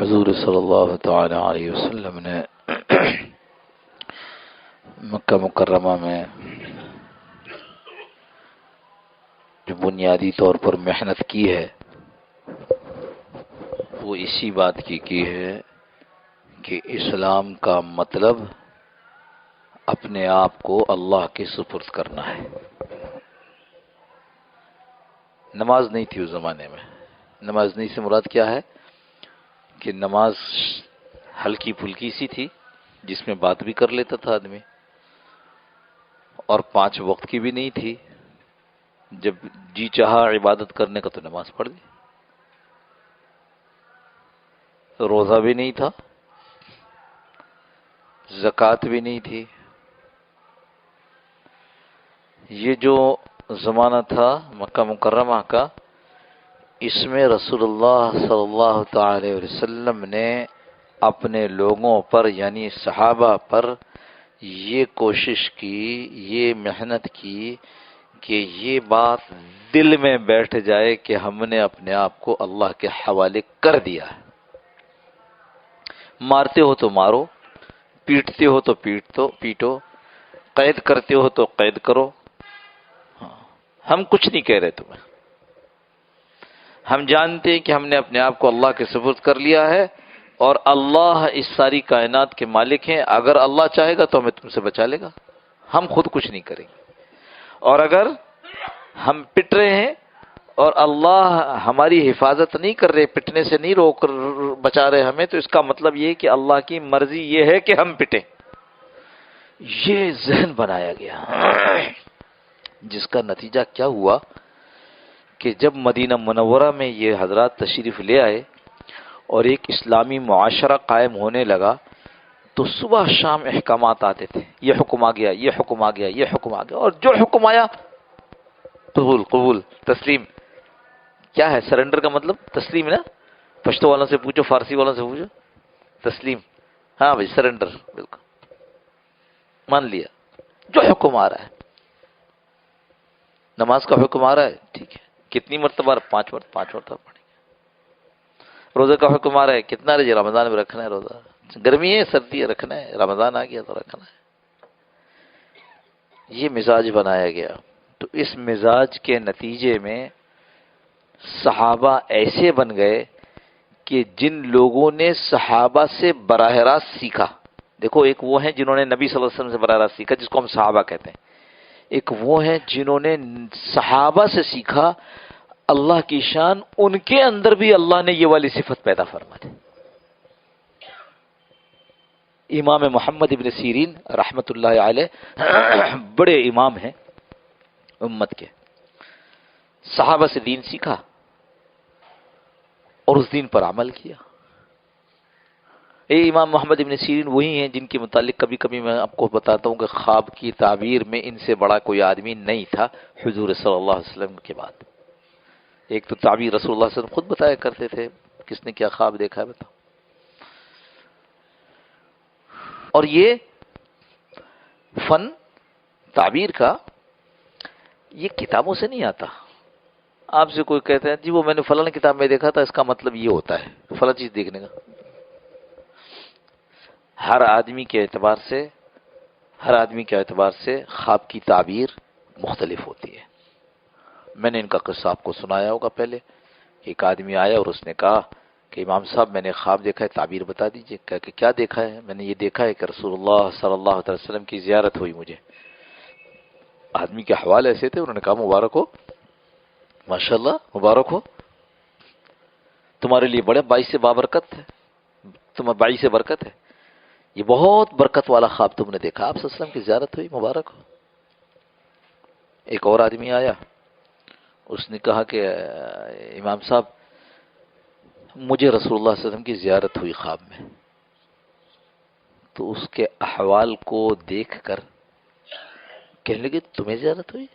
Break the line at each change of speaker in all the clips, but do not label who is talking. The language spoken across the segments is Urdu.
حضور صلی اللہ تعالی علیہ وسلم نے مکہ مکرمہ میں جو بنیادی طور پر محنت کی ہے وہ اسی بات کی ہے کہ اسلام کا مطلب اپنے آپ کو اللہ کے سپرد کرنا ہے۔ نماز نہیں تھی اس زمانے میں۔ نماز نہیں سے مراد کیا ہے کہ نماز ہلکی پھلکی سی تھی جس میں بات بھی کر لیتا تھا آدمی، اور 5 وقت کی بھی نہیں تھی، جب جی چاہا عبادت کرنے کا تو نماز پڑھ لی۔ روزہ بھی نہیں تھا، زکوٰۃ بھی نہیں تھی۔ یہ جو زمانہ تھا مکہ مکرمہ کا، اس میں رسول اللہ صلی اللہ تعالی علیہ وسلم نے اپنے لوگوں پر یعنی صحابہ پر یہ کوشش کی، یہ محنت کی کہ یہ بات دل میں بیٹھ جائے کہ ہم نے اپنے آپ کو اللہ کے حوالے کر دیا ہے۔ مارتے ہو تو مارو، پیٹتے ہو تو پیٹو، قید کرتے ہو تو قید کرو، ہم کچھ نہیں کہہ رہے تمہیں۔ ہم جانتے ہیں کہ ہم نے اپنے آپ کو اللہ کے سپرد کر لیا ہے، اور اللہ اس ساری کائنات کے مالک ہیں۔ اگر اللہ چاہے گا تو ہمیں تم سے بچا لے گا، ہم خود کچھ نہیں کریں گے۔ اور اگر ہم پٹ رہے ہیں اور اللہ ہماری حفاظت نہیں کر رہے، پٹنے سے نہیں بچا رہے ہمیں، تو اس کا مطلب یہ کہ اللہ کی مرضی یہ ہے کہ ہم پٹیں۔ یہ ذہن بنایا گیا، جس کا نتیجہ کیا ہوا کہ جب مدینہ منورہ میں یہ حضرات تشریف لے آئے اور ایک اسلامی معاشرہ قائم ہونے لگا، تو صبح شام احکامات آتے تھے، یہ حکم آ گیا، یہ حکم آ گیا، یہ حکم آ گیا، اور جو حکم آیا قبول تسلیم۔ کیا ہے سرنڈر کا مطلب؟ تسلیم نا؟ پشتو والوں سے پوچھو، فارسی والوں سے پوچھو، تسلیم۔ ہاں بھائی، سرنڈر، بالکل مان لیا جو حکم آ رہا ہے۔ نماز کا حکم آ رہا ہے، ٹھیک ہے، کتنی مرتبہ؟ 5 مرتبہ پڑھیں گے۔ روزے کا حکم آ رہا ہے، کتنا رہے؟ رمضان میں رکھنا ہے روزہ، گرمی ہے سردی ہے رکھنا ہے، رمضان آ گیا تو رکھنا ہے۔ یہ مزاج بنایا گیا۔ تو اس مزاج کے نتیجے میں صحابہ ایسے بن گئے کہ جن لوگوں نے صحابہ سے براہ راست سیکھا، دیکھو ایک وہ ہیں جنہوں نے نبی صلی اللہ علیہ وسلم سے براہ راست سیکھا، جس کو ہم صحابہ کہتے ہیں، ایک وہ ہیں جنہوں نے صحابہ سے سیکھا اللہ کی شان، ان کے اندر بھی اللہ نے یہ والی صفت پیدا فرما دی۔ امام محمد ابن سیرین رحمت اللہ علیہ بڑے امام ہیں امت کے، صحابہ سے دین سیکھا اور اس دین پر عمل کیا۔ امام محمد ابن سیرین وہی ہیں جن کے متعلق کبھی کبھی میں آپ کو بتاتا ہوں کہ خواب کی تعبیر میں ان سے بڑا کوئی آدمی نہیں تھا حضور صلی اللہ علیہ وسلم کے بعد۔ ایک تو تعبیر رسول اللہ صلی اللہ علیہ وسلم خود بتایا کرتے تھے، کس نے کیا خواب دیکھا ہے بتاؤ۔ اور یہ فن تعبیر کا یہ کتابوں سے نہیں آتا۔ آپ سے کوئی کہتا ہے جی وہ میں نے فلاں کتاب میں دیکھا تھا، اس کا مطلب یہ ہوتا ہے، فلاں چیز دیکھنے کا۔ ہر آدمی کے اعتبار سے خواب کی تعبیر مختلف ہوتی ہے۔ میں نے ان کا قصہ آپ کو سنایا ہوگا پہلے۔ ایک آدمی آیا اور اس نے کہا کہ امام صاحب میں نے خواب دیکھا ہے، تعبیر بتا دیجئے۔ کہا کہ کیا دیکھا ہے؟ میں نے یہ دیکھا ہے کہ رسول اللہ صلی اللہ علیہ وسلم کی زیارت ہوئی مجھے۔ آدمی کے حوالے ایسے تھے، انہوں نے کہا مبارک ہو، ماشاءاللہ مبارک ہو، تمہارے لیے بڑے باعث سے بابرکت ہے، تمہیں باعث سے برکت ہے، یہ بہت برکت والا خواب تم نے دیکھا، آپ صلی اللہ علیہ وسلم کی زیارت ہوئی، مبارک ہو۔ ایک اور آدمی آیا، اس نے کہا کہ امام صاحب مجھے رسول اللہ صلی اللہ علیہ وسلم کی زیارت ہوئی خواب میں۔ تو اس کے احوال کو دیکھ کر کہنے لگے تمہیں زیارت ہوئی؟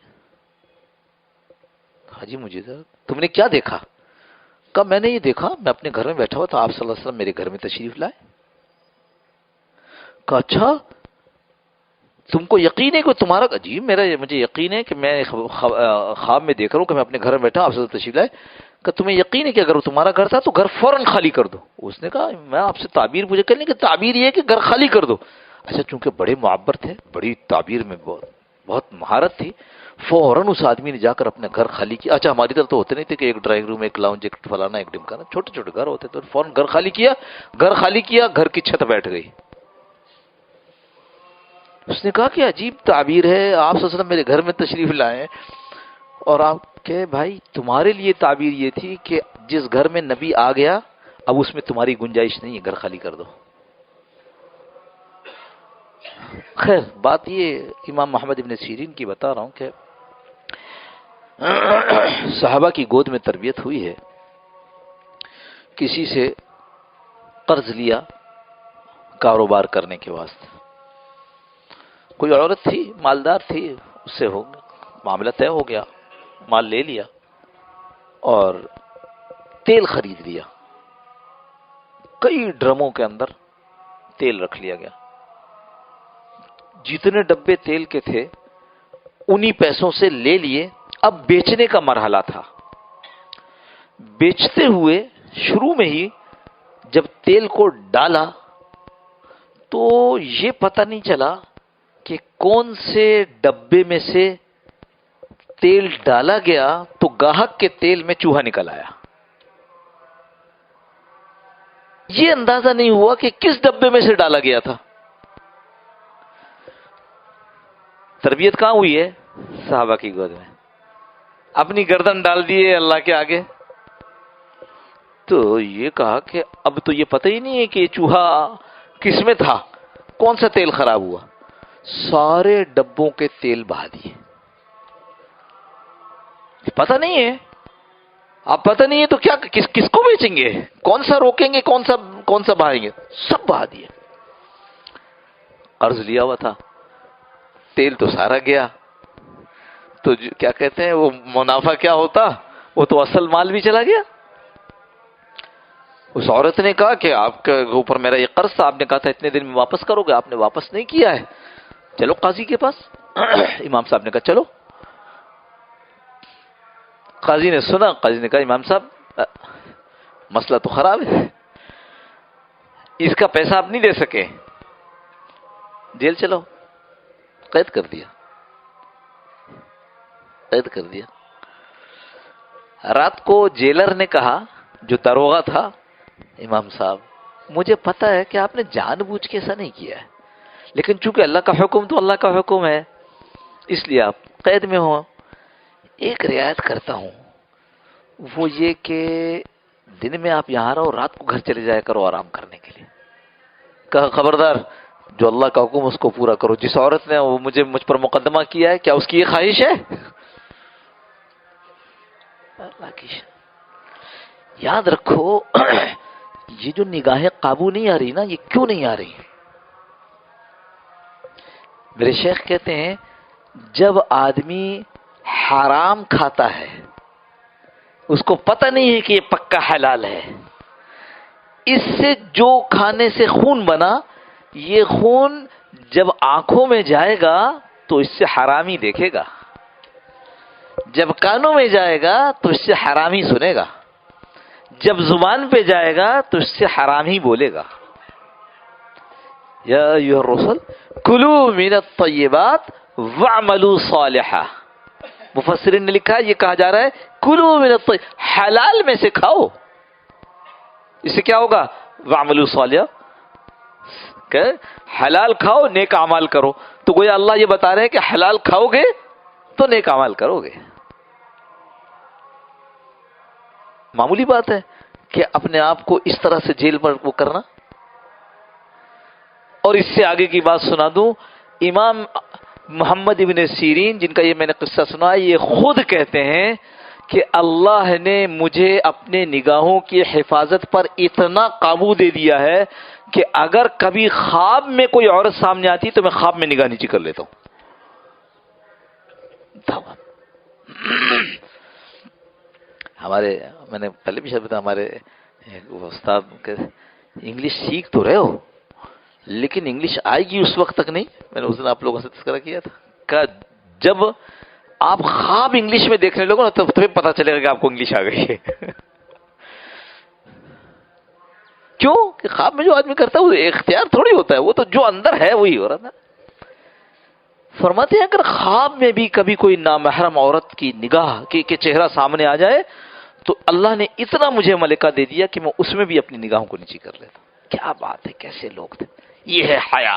ہاں جی مجھے زیارت۔ تم نے کیا دیکھا؟ کہا میں نے یہ دیکھا، میں اپنے گھر میں بیٹھا ہوا تھا، آپ صلی اللہ علیہ وسلم میرے گھر میں تشریف لائے۔ کہا اچھا تم کو یقین ہے کہ تمہارا؟ جی مجھے یقین ہے کہ میں خواب میں دیکھ رہا ہوں کہ میں اپنے گھر میں بیٹھا ہوں، آپ صلی اللہ علیہ وسلم تشریف لائے۔ کہ تمہیں یقین ہے کہ اگر تمہارا گھر تھا تو گھر فوراً خالی کر دو. اس نے کہا میں آپ سے تعبیر پوچھا کرنے کہ تعبیر یہ ہے کہ گھر خالی کر دو. اچھا چونکہ بڑے معبر تھے, بڑی تعبیر میں بہت مہارت تھی, فوراً اس آدمی نے جا کر اپنے گھر خالی کیا. اچھا ہماری طرف تو ہوتے نہیں تھے کہ ایک ڈرائنگ روم, ایک لاؤنج, ایک فلانا, ایک ڈمکانا, چھوٹے چھوٹے گھر ہوتے تھے. فوراً گھر خالی کیا, گھر کی چھت بیٹھ گئی. اس نے کہا کہ عجیب تعبیر ہے, آپ صلی اللہ علیہ وسلم میرے گھر میں تشریف لائے اور آپ کہ بھائی تمہارے لیے تعبیر یہ تھی کہ جس گھر میں نبی آ گیا اب اس میں تمہاری گنجائش نہیں ہے, گھر خالی کر دو. خیر بات یہ امام محمد ابن سیرین کی بتا رہا ہوں کہ صحابہ کی گود میں تربیت ہوئی ہے. کسی سے قرض لیا کاروبار کرنے کے واسطے, کوئی عورت تھی مالدار تھی, اس سے ہو معاملہ طے ہو گیا, مال لے لیا اور تیل خرید لیا. کئی ڈرموں کے اندر تیل رکھ لیا گیا. جتنے ڈبے تیل کے تھے انہی پیسوں سے لے لیے. اب بیچنے کا مرحلہ تھا. بیچتے ہوئے شروع میں ہی جب تیل کو ڈالا تو یہ پتہ نہیں چلا کہ کون سے ڈبے میں سے تیل ڈالا گیا تو گاہک کے تیل میں چوہا نکل آیا. یہ اندازہ نہیں ہوا کہ کس ڈبے میں سے ڈالا گیا تھا. تربیت کہاں ہوئی ہے؟ صحابہ کی گود میں. اپنی گردن ڈال دیے اللہ کے آگے. تو یہ کہا کہ اب تو یہ پتہ ہی نہیں ہے کہ یہ چوہا کس میں تھا, کون سا تیل خراب ہوا. سارے ڈبوں کے تیل بہا دیے. پتہ نہیں ہے, اب پتہ نہیں ہے تو کیا کس کو بیچیں گے, کون سا روکیں گے, کون سا بہائیں گے, سب بہا دیے. قرض لیا ہوا تھا, تیل تو سارا گیا. تو کیا کہتے ہیں وہ منافع کیا ہوتا, وہ تو اصل مال بھی چلا گیا. اس عورت نے کہا کہ آپ کے اوپر میرا یہ قرض تھا, آپ نے کہا تھا اتنے دن میں واپس کرو گے, آپ نے واپس نہیں کیا ہے, چلو قاضی کے پاس. امام صاحب نے کہا چلو. قاضی نے سنا, قاضی نے کہا امام صاحب مسئلہ تو خراب ہے, اس کا پیسہ آپ نہیں دے سکے, جیل چلو. قید کر دیا. رات کو جیلر نے کہا, جو داروغہ تھا, امام صاحب مجھے پتہ ہے کہ آپ نے جان بوجھ کے ایسا نہیں کیا ہے, لیکن چونکہ اللہ کا حکم تو اللہ کا حکم ہے, اس لیے آپ قید میں ہو. ایک رعایت کرتا ہوں, وہ یہ کہ دن میں آپ یہاں رہو, رات کو گھر چلے جایا کرو آرام کرنے کے لیے. کہا خبردار, جو اللہ کا حکم اس کو پورا کرو. جس عورت نے مجھ پر مقدمہ کیا ہے, کیا اس کی یہ خواہش ہے؟ اللہ کی یاد رکھو, یہ جو نگاہیں قابو نہیں آ رہی نا, یہ کیوں نہیں آ رہی؟ میرے شیخ کہتے ہیں جب آدمی حرام کھاتا ہے, اس کو پتہ نہیں ہے کہ یہ پکا حلال ہے, اس سے جو کھانے سے خون بنا, یہ خون جب آنکھوں میں جائے گا تو اس سے حرامی دیکھے گا, جب کانوں میں جائے گا تو اس سے حرامی سنے گا, جب زبان پہ جائے گا تو اس سے حرام ہی بولے گا. یا ایھا الرسل کلوا من الطیبات واعملوا صالحا. مفسرین نے لکھا ہے, یہ کہا جا رہا ہے کلوا من الطیبات, حلال میں سے کھاؤ. اس سے کیا ہوگا؟ واعملوا صالحا, کہ حلال کھاؤ, نیک اعمال کرو. تو گویا اللہ یہ بتا رہے ہیں کہ حلال کھاؤ گے تو نیک اعمال کرو گے. معمولی بات ہے کہ اپنے آپ کو اس طرح سے جیل پر وہ کرنا. اور اس سے آگے کی بات سنا دوں, امام محمد ابن سیرین جن کا یہ میں نے قصہ سنا, یہ خود کہتے ہیں کہ اللہ نے مجھے اپنے نگاہوں کی حفاظت پر اتنا قابو دے دیا ہے کہ اگر کبھی خواب میں کوئی عورت سامنے آتی تو میں خواب میں نگاہ نیچی کر لیتا ہوں. ہمارے, میں نے پہلے بھی شاید بتایا, ہمارے استاد انگلش سیکھ تو رہے ہو لیکن انگلش آئے گی اس وقت تک نہیں. میں نے اس دن آپ لوگوں سے تذکرہ کیا تھا کہ جب آپ خواب انگلش میں دیکھنے لگو نا تو تمہیں پتا چلے گا کہ آپ کو انگلش آ گئی ہے. کیوں کہ خواب میں جو آدمی کرتا ہے وہ اختیار تھوڑی ہوتا ہے، وہ تو جو اندر ہے وہی ہو رہا تھا. فرماتے ہیں اگر خواب میں بھی کبھی کوئی نامحرم عورت کی نگاہ کے چہرہ سامنے آ جائے تو اللہ نے اتنا مجھے ملکہ دے دیا کہ میں اس میں بھی اپنی نگاہوں کو نیچی کر لیتا. کیا بات ہے، کیسے لوگ تھے. یہ ہے حیا.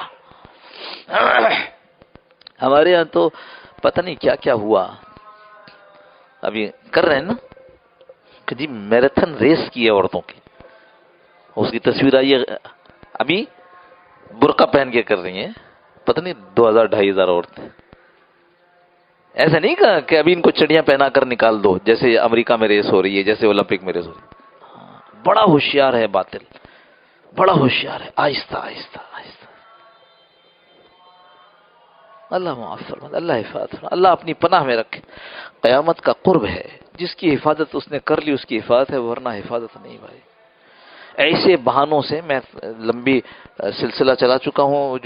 ہمارے ہاں تو پتہ نہیں کیا کیا ہوا. ابھی کر رہے ہیں نا کہ جی میراتھن ریس کی ہے عورتوں کی، اس کی تصویر آئی ہے. ابھی برقع پہن کے کر رہی ہیں، پتہ نہیں 2000-2500 عورتیں. ایسا نہیں کہا کہ ابھی ان کو چڑیاں پہنا کر نکال دو، جیسے امریکہ میں ریس ہو رہی ہے، جیسے اولمپک میں ریس ہو رہی ہے. بڑا ہوشیار ہے باطل، بڑا ہوشیار ہے. آہستہ آہستہ آہستہ. اللہ معاف فرمائے، اللہ حفاظت فرمائے، اللہ اپنی پناہ میں رکھے. قیامت کا قرب ہے، جس کی حفاظت اس نے کر لی اس کی حفاظت ہے، ورنہ حفاظت نہیں بھائی. ایسے بہانوں سے میں لمبی سلسلہ چلا چکا ہوں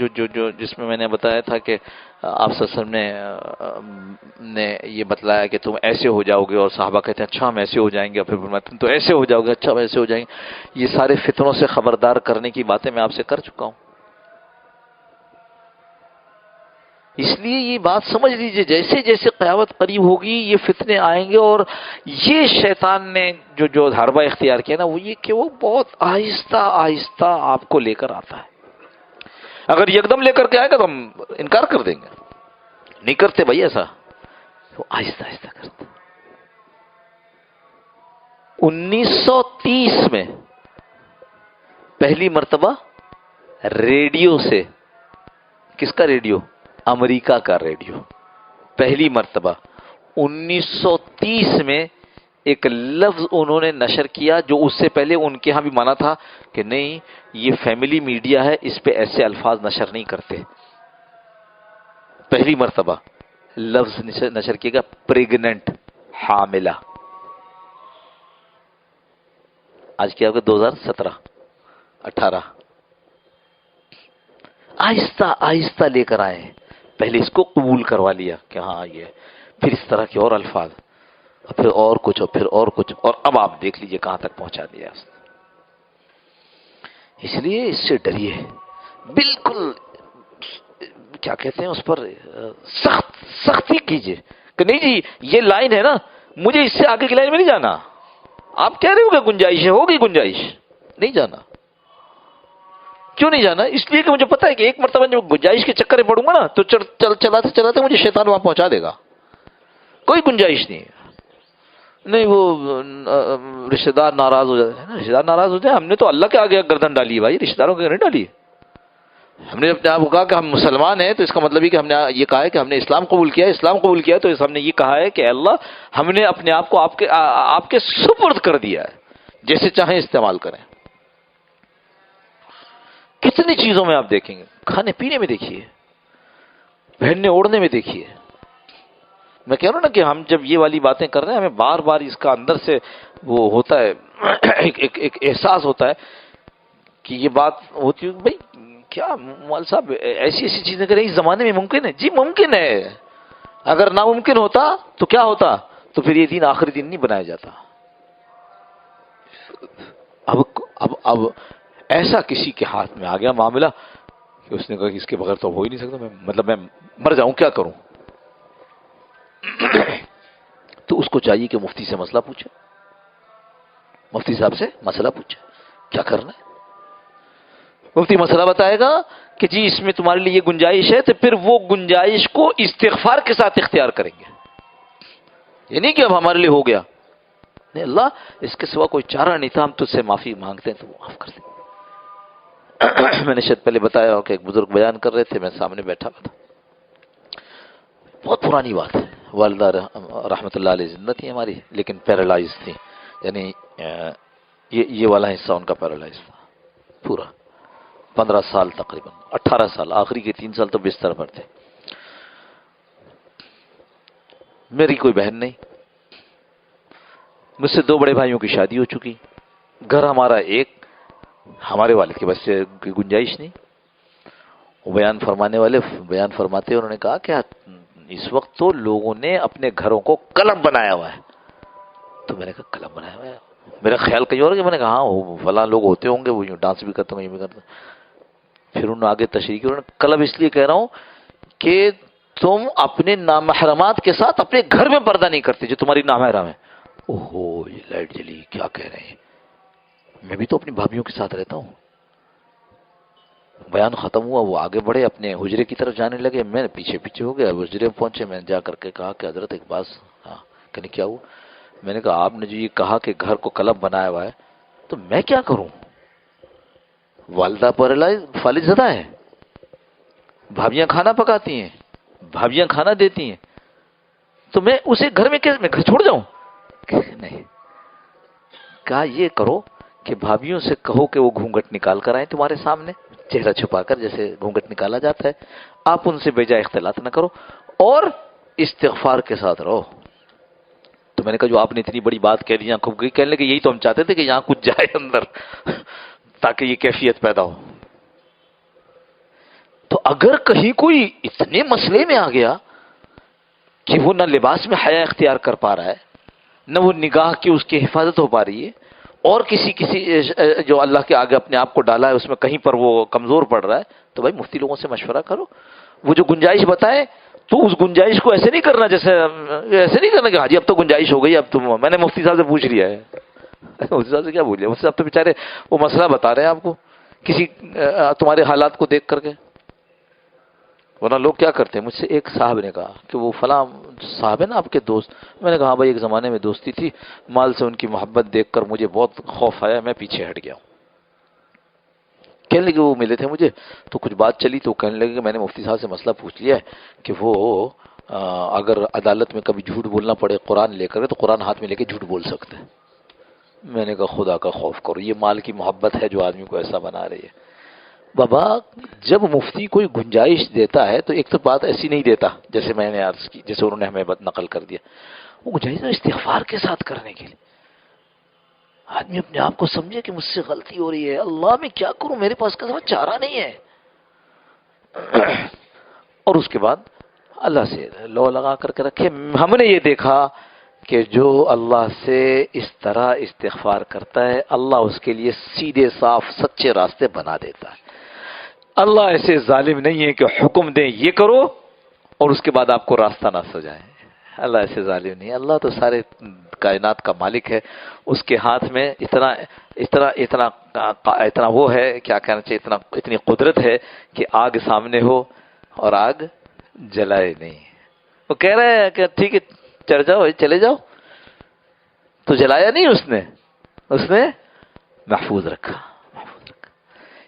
جس میں نے بتایا تھا کہ آپ صلی اللہ علیہ وسلم نے یہ بتلایا کہ تم ایسے ہو جاؤ گے، اور صحابہ کہتے ہیں اچھا ہم ایسے ہو جائیں گے، اور پھر تم تو ایسے ہو جاؤ گے، اچھا ہم ایسے ہو جائیں گے. یہ سارے فتنوں سے خبردار کرنے کی باتیں میں آپ سے کر چکا ہوں. اس لیے یہ بات سمجھ لیجئے، جیسے جیسے قیامت قریب ہوگی یہ فتنے آئیں گے. اور یہ شیطان نے جو حربہ اختیار کیا نا وہ یہ کہ وہ بہت آہستہ آہستہ آپ کو لے کر آتا ہے. اگر یکدم لے کر کے آئے گا تو ہم انکار کر دیں گے، نہیں کرتے بھائی ایسا. وہ آہستہ آہستہ کرتے. 1930 میں پہلی مرتبہ ریڈیو سے، کس کا ریڈیو؟ امریکہ کا ریڈیو. پہلی مرتبہ 1930 میں ایک لفظ انہوں نے نشر کیا جو اس سے پہلے ان کے ہاں بھی مانا تھا کہ نہیں یہ فیملی میڈیا ہے، اس پہ ایسے الفاظ نشر نہیں کرتے. پہلی مرتبہ لفظ نشر کیے گا پریگننٹ، حاملہ. آج کیا ہوگا 2017-18. آہستہ آہستہ لے کر آئے ہیں. پہلے اس کو قبول کروا لیا کہ ہاں یہ، پھر اس طرح کے اور الفاظ، پھر اور کچھ، اور پھر اور کچھ، اور اب آپ دیکھ لیجئے کہاں تک پہنچا دیا. اس لیے اس سے ڈریے، بالکل کیا کہتے ہیں اس پر سختی کیجئے کہ نہیں جی یہ لائن ہے نا، مجھے اس سے آگے کی لائن میں نہیں جانا. آپ کہہ رہے ہو کہ گنجائش ہے، ہوگی گنجائش، نہیں جانا. کیوں نہیں جانا؟ اس لیے کہ مجھے پتا ہے کہ ایک مرتبہ جب گنجائش کے چکر میں پڑوں گا نا تو چلاتے چلاتے مجھے شیطان وہاں پہنچا دے گا. کوئی گنجائش نہیں. نہیں وہ رشتہ دار ناراض ہو جاتے ہیں نا، رشتہ دار ناراض ہو جائے. ہم نے تو اللہ کے آگے گردن ڈالی ہے بھائی، رشتہ داروں کے نہیں ڈالی. ہم نے اپنے آپ کو کہا کہ ہم مسلمان ہیں، تو اس کا مطلب یہ کہ ہم نے یہ کہا ہے کہ ہم نے اسلام قبول کیا ہے. اسلام قبول کیا ہے تو ہم نے یہ کہا ہے کہ اللہ ہم نے اپنے آپ کو آپ کے سپرد کر دیا ہے، جیسے چاہیں استعمال کریں. کتنی چیزوں میں آپ دیکھیں گے، کھانے پینے میں دیکھیے، پہننے اوڑھنے میں دیکھیے. میں کہہ رہا ہوں نا کہ ہم جب یہ والی باتیں کر رہے ہیں ہمیں بار بار اس کا اندر سے وہ ہوتا ہے، ایک احساس ہوتا ہے کہ یہ بات ہوتی ہے بھائی کیا مول صاحب ایسی ایسی چیزیں کریں اس زمانے میں ممکن ہے؟ جی ممکن ہے. اگر ناممکن ہوتا تو کیا ہوتا؟ تو پھر یہ دین آخری دن نہیں بنایا جاتا. اب ایسا کسی کے ہاتھ میں آ گیا معاملہ کہ اس نے کہا کہ اس کے بغیر تو ہو ہی نہیں سکتا، مطلب میں مر جاؤں کیا کروں. تو اس کو چاہیے کہ مفتی سے مسئلہ پوچھے، مفتی صاحب سے مسئلہ پوچھے کیا کرنا ہے. مفتی مسئلہ بتائے گا کہ جی اس میں تمہارے لیے یہ گنجائش ہے، تو پھر وہ گنجائش کو استغفار کے ساتھ اختیار کریں گے. یہ نہیں کہ اب ہمارے لیے ہو گیا، نہیں اللہ اس کے سوا کوئی چارہ نہیں تھا، ہم تجھ سے معافی مانگتے ہیں تو وہ معاف کر دیں. میں نے شاید پہلے بتایا ہو کہ ایک بزرگ بیان کر رہے تھے، میں سامنے بیٹھا ہوا تھا. بہت پرانی بات ہے. والدہ رحمۃ اللہ علیہ زندہ تھی ہماری، لیکن پیرالائز تھی، یعنی یہ والا حصہ ان کا پیرالائز تھا پورا. 15 سال تقریباً 18 سال، آخری کے 3 سال تو بستر پر تھے. میری کوئی بہن نہیں، مجھ سے 2 بڑے بھائیوں کی شادی ہو چکی، گھر ہمارا ایک. ہمارے والد کے بس سے گنجائش نہیں. وہ بیان فرمانے والے بیان فرماتے انہوں نے کہا کہ اس وقت تو لوگوں نے اپنے گھروں کو کلب بنایا ہوا ہے. تو میں نے کہا کلب بنایا ہوا ہے؟ میرا خیال کہیں اور. میں نے کہا ہاں وہ فلاں لوگ ہوتے ہوں گے وہ یوں ڈانس بھی کرتے ہوں گے، یہ بھی کرتے ہیں. پھر انہوں نے آگے تشریح کی، انہوں نے کلب اس لیے کہہ رہا ہوں کہ تم اپنے نامحرمات کے ساتھ اپنے گھر میں پردہ نہیں کرتے جو تمہاری نامحرم ہے. اوہو یہ لائٹ جلی، کیا کہہ رہے ہیں؟ میں بھی تو اپنی بھابھیوں کے ساتھ رہتا ہوں. بیان ختم ہوا، وہ آگے بڑھے اپنے حجرے کی طرف جانے لگے، میں پیچھے پیچھے ہو گیا. حجرے پہنچے، میں نے جا کر کے کہا کہ حضرت ایک بات. ہاں کہنے کیا ہوا؟ میں نے کہا آپ نے جو یہ کہا کہ گھر کو کلب بنایا ہوا ہے تو میں کیا کروں؟ والدہ فالج زدہ ہے، بھابیاں کھانا پکاتی ہیں، بھابیاں کھانا دیتی ہیں، تو میں اسے گھر میں کیسے، میں گھر چھوڑ جاؤں؟ نہیں. کہا یہ کرو کہ بھابیوں سے کہو کہ وہ گھونگھٹ نکال کر آئیں تمہارے سامنے، چہرہ چھپا کر جیسے گھونگھٹ نکالا جاتا ہے. آپ ان سے بیجا اختلاط نہ کرو اور استغفار کے ساتھ رہو. تو میں نے کہا جو آپ نے اتنی بڑی بات کہہ دی، خوب گئی. کہنے لگے یہی تو ہم چاہتے تھے کہ یہاں کچھ جائے اندر تاکہ یہ کیفیت پیدا ہو. تو اگر کہیں کوئی اتنے مسئلے میں آ گیا کہ وہ نہ لباس میں حیا اختیار کر پا رہا ہے، نہ وہ نگاہ کی اس کی حفاظت ہو پا رہی ہے، اور کسی جو اللہ کے آگے اپنے آپ کو ڈالا ہے اس میں کہیں پر وہ کمزور پڑ رہا ہے، تو بھائی مفتی لوگوں سے مشورہ کرو. وہ جو گنجائش بتائے تو اس گنجائش کو ایسے نہیں کرنا، ایسے نہیں کرنا کہ حاجی اب تو گنجائش ہو گئی، اب تو میں نے مفتی صاحب سے پوچھ لیا ہے. مفتی صاحب سے کیا بول لیا؟ مفتی صاحب تو بیچارے وہ مسئلہ بتا رہے ہیں آپ کو کسی تمہارے حالات کو دیکھ کر کے. ورنہ لوگ کیا کرتے ہیں. مجھ سے ایک صاحب نے کہا کہ وہ فلاں صاحب ہے نا آپ کے دوست. میں نے کہا ہاں بھائی ایک زمانے میں دوستی تھی، مال سے ان کی محبت دیکھ کر مجھے بہت خوف آیا، میں پیچھے ہٹ گیا ہوں. کہنے لگے وہ ملے تھے مجھے تو کچھ بات چلی تو کہنے لگے کہ میں نے مفتی صاحب سے مسئلہ پوچھ لیا ہے کہ وہ اگر عدالت میں کبھی جھوٹ بولنا پڑے قرآن لے کر تو قرآن ہاتھ میں لے کے جھوٹ بول سکتے ہیں. میں نے کہا خدا کا خوف کرو، یہ مال کی محبت ہے جو آدمی کو ایسا بنا رہی ہے. بابا جب مفتی کوئی گنجائش دیتا ہے تو ایک تو بات ایسی نہیں دیتا جیسے میں نے عرض کی، جیسے انہوں نے ہمیں نقل کر دیا. وہ گنجائش استغفار کے ساتھ کرنے کے لیے آدمی اپنے آپ کو سمجھے کہ مجھ سے غلطی ہو رہی ہے، اللہ میں کیا کروں، میرے پاس کا چارہ نہیں ہے. اور اس کے بعد اللہ سے لو لگا کر کے رکھے. ہم نے یہ دیکھا کہ جو اللہ سے اس طرح استغفار کرتا ہے اللہ اس کے لیے سیدھے صاف سچے راستے بنا دیتا ہے. اللہ ایسے ظالم نہیں ہے کہ حکم دیں یہ کرو اور اس کے بعد آپ کو راستہ نہ سجائے. اللہ ایسے ظالم نہیں ہے. اللہ تو سارے کائنات کا مالک ہے، اس کے ہاتھ میں اتنا وہ ہے، کیا کہنا چاہیے، اتنی قدرت ہے کہ آگ سامنے ہو اور آگ جلائے نہیں. وہ کہہ رہے ہیں کہ ٹھیک ہے چڑھ جاؤ، چلے جاؤ، تو جلایا نہیں اس نے محفوظ رکھا.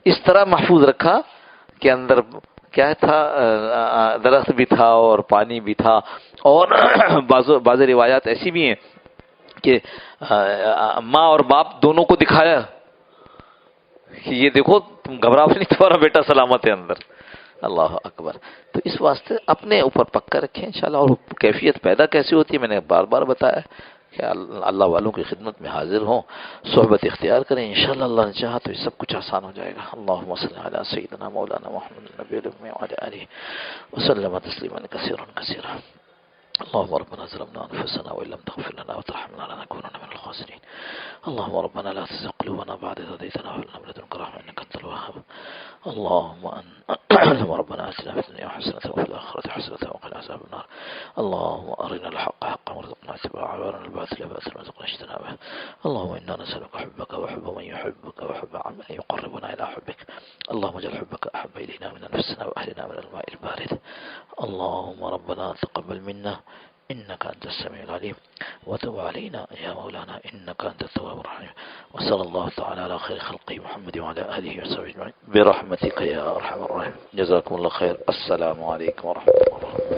اس طرح محفوظ رکھا کہ اندر کیا تھا، درخت بھی تھا اور پانی بھی تھا. اور بعض روایات ایسی بھی ہیں کہ ماں اور باپ دونوں کو دکھایا کہ یہ دیکھو تم گھبراؤ نہیں، تمہارا بیٹا سلامت ہے اندر. اللہ اکبر. تو اس واسطے اپنے اوپر پکا رکھیں انشاءاللہ. اور کیفیت پیدا کیسے ہوتی ہے میں نے بار بار بتایا کہ اللہ والوں کی خدمت میں حاضر ہوں، صحبت اختیار کریں، انشاءاللہ اللہ نے چاہا تو یہ سب کچھ آسان ہو جائے گا. اللہم صلی علی سیدنا مولانا محمد النبی الامی وعلی آلہ وسلم تسلیما کثیرا کثیرا. اللهم ربنا ظلمنا انفسنا وان لم تغفر لنا وترحمنا لنكونن من الخاسرين. اللهم ربنا لا تزغ قلوبنا بعد إذ هديتنا وهب لنا من لدنك رحمة انك انت الوهاب. اللهم ربنا آتنا في الدنيا حسنة وفي الآخرة حسنة وقنا عذاب النار. اللهم أرنا الحق حقا وارزقنا اتباعه وأرنا الباطل باطلا وارزقنا اجتنابه. اللهم إنا نسألك حبك وحب من يحبك وحب عمل يقربنا إلى حبك. اللهم اجعل حبك أحب إلينا من أنفسنا وأهلنا من الماء البارد. اللهم ربنا تقبل منا إنك أنت السميع العليم وتب علينا يا مولانا إنك أنت التواب الرحيم. وصلى الله تعالى على خير خلقه محمد وعلى آله وصحبه أجمعين برحمتك يا أرحم الراحمين. جزاكم الله خير. السلام عليكم ورحمة الله.